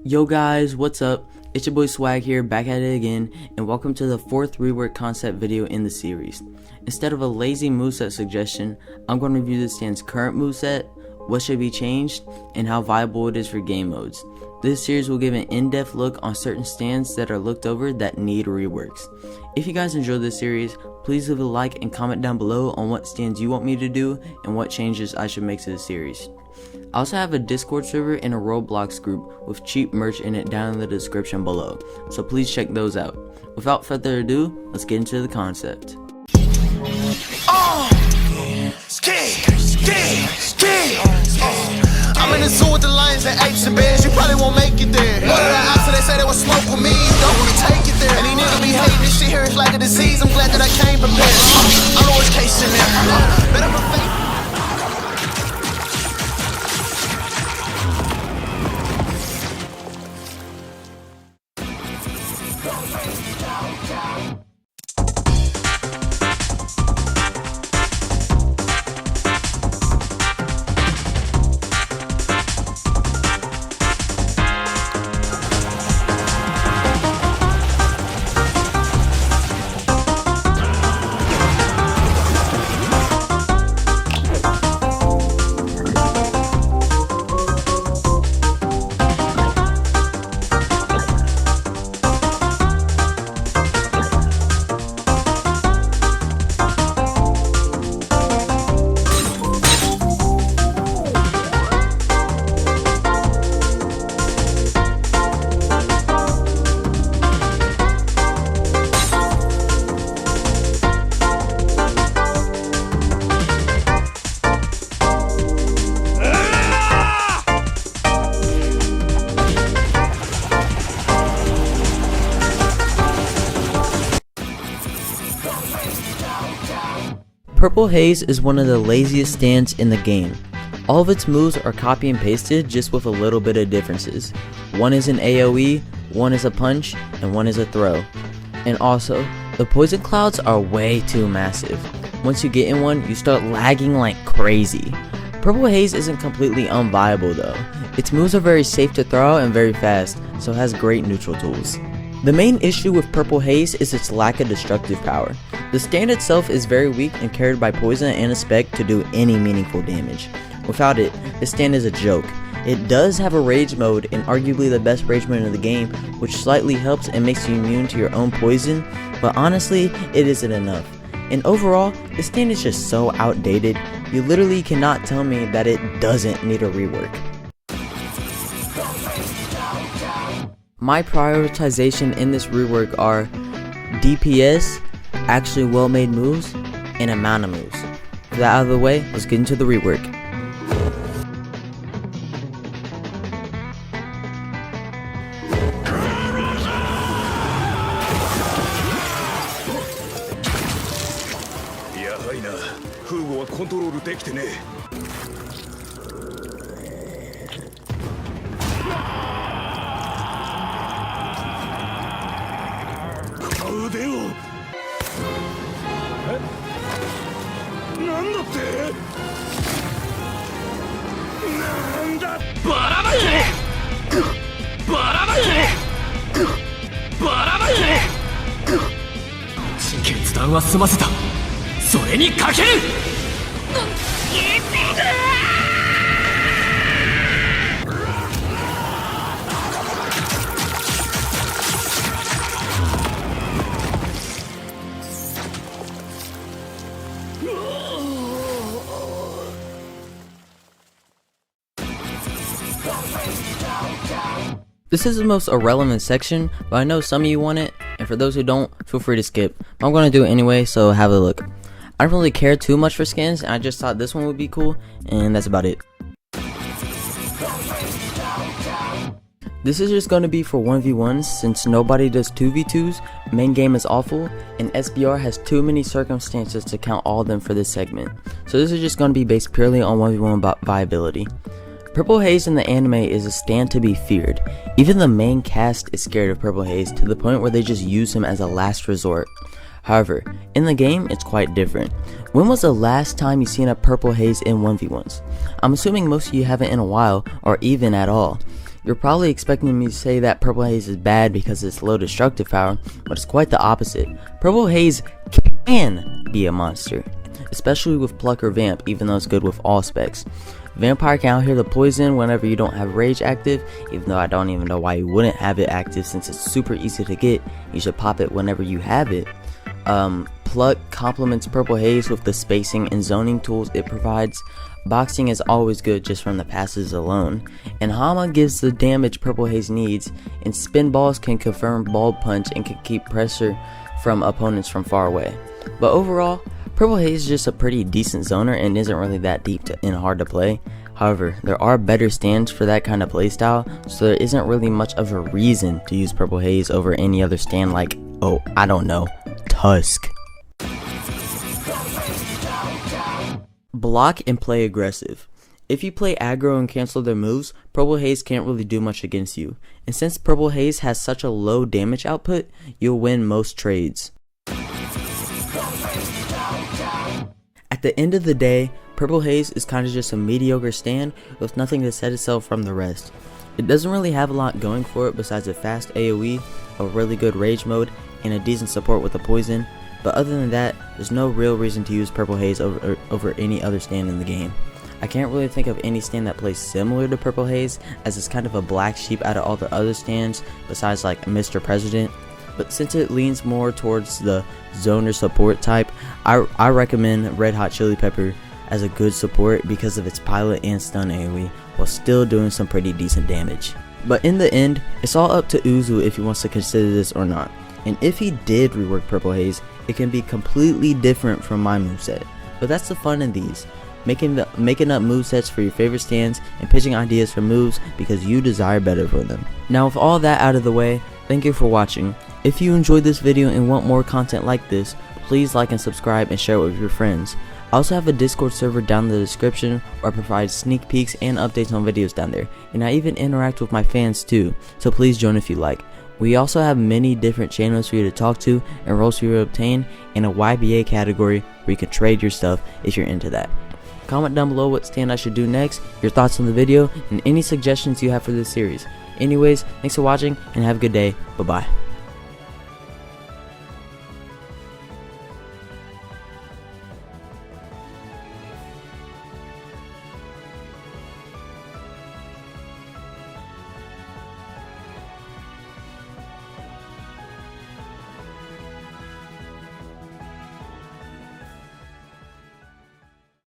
Yo guys, what's up? It's your boy Swag here, back at it again, and welcome to the 4th rework concept video in the series. Instead of a lazy moveset suggestion, I'm going to review the stand's current moveset, what should be changed, and how viable it is for game modes. This series will give an in-depth look on certain stands that are looked over that need reworks. If you guys enjoyed this series, please leave a like and comment down below on what stands you want me to do and what changes I should make to the series. I also have a Discord server and a Roblox group with cheap merch in it down in the description below, so please check those out. Without further ado, let's get into the concept. I'm in the zoo with the lions and apes and bears. You probably won't make it there. Go to the house and they say they will smoke with me. You don't wanna take it there. And these niggas be hating this shit here is like a disease. I'm glad that I came prepared. I'm the worst case scenario. Better prepare. Purple Haze is one of the laziest stands in the game. All of its moves are copy and pasted, just with a little bit of differences. One is an AoE, one is a punch, and one is a throw. And also, the poison clouds are way too massive. Once you get in one, you start lagging like crazy. Purple Haze isn't completely unviable though. Its moves are very safe to throw out and very fast, so it has great neutral tools. The main issue with Purple Haze is its lack of destructive power. The stand itself is very weak and carried by poison and a spec to do any meaningful damage. Without it, the stand is a joke. It does have a rage mode, and arguably the best rage mode in the game, which slightly helps and makes you immune to your own poison, but honestly, it isn't enough. And overall, the stand is just so outdated, you literally cannot tell me that it doesn't need a rework. My prioritization in this rework are DPS, actually well-made moves, and amount of moves. With that out of the way, let's get into the rework. This is the most irrelevant section, but I know some of you want it, and for those who don't, feel free to skip. I'm going to do it anyway, so have a look. I don't really care too much for skins, and I just thought this one would be cool, and that's about it. This is just going to be for 1v1s, since nobody does 2v2s, main game is awful, and SBR has too many circumstances to count all of them for this segment. So this is just going to be based purely on 1v1 viability. Purple Haze in the anime is a stand to be feared. Even the main cast is scared of Purple Haze to the point where they just use him as a last resort. However, in the game, it's quite different. When was the last time you seen a Purple Haze in 1v1s? I'm assuming most of you haven't in a while, or even at all. You're probably expecting me to say that Purple Haze is bad because it's low destructive power, but it's quite the opposite. Purple Haze can be a monster, especially with Pluck or Vamp, even though it's good with all specs. Vampire can out here the poison whenever you don't have Rage active, even though I don't even know why you wouldn't have it active since it's super easy to get. You should pop it whenever you have it. Pluck complements Purple Haze with the spacing and zoning tools it provides. Boxing is always good just from the passes alone, and Hama gives the damage Purple Haze needs, and spin balls can confirm bulb punch and can keep pressure from opponents from far away. But overall, Purple Haze is just a pretty decent zoner and isn't really that deep and hard to play. However, there are better stands for that kind of playstyle, so there isn't really much of a reason to use Purple Haze over any other stand like, oh, I don't know, Tusk. Block and play aggressive. If you play aggro and cancel their moves, Purple Haze can't really do much against you. And since Purple Haze has such a low damage output, you'll win most trades. At the end of the day, Purple Haze is kind of just a mediocre stand with nothing to set itself from the rest. It doesn't really have a lot going for it besides a fast AoE, a really good rage mode, and a decent support with the poison. But other than that, there's no real reason to use Purple Haze over any other stand in the game. I can't really think of any stand that plays similar to Purple Haze, as it's kind of a black sheep out of all the other stands besides like Mr. President. But since it leans more towards the zoner support type, I recommend Red Hot Chili Pepper as a good support because of its pilot and stun AoE while still doing some pretty decent damage. But in the end, it's all up to Uzu if he wants to consider this or not. And if he did rework Purple Haze, it can be completely different from my moveset. But that's the fun in these, making up movesets for your favorite stands and pitching ideas for moves because you desire better for them. Now with all that out of the way, thank you for watching. If you enjoyed this video and want more content like this, please like and subscribe and share it with your friends. I also have a Discord server down in the description where I provide sneak peeks and updates on videos down there, and I even interact with my fans too, so please join if you like. We also have many different channels for you to talk to and roles for you to obtain, and a YBA category where you can trade your stuff if you're into that. Comment down below what stand I should do next, your thoughts on the video, and any suggestions you have for this series. Anyways, thanks for watching and have a good day. Bye bye.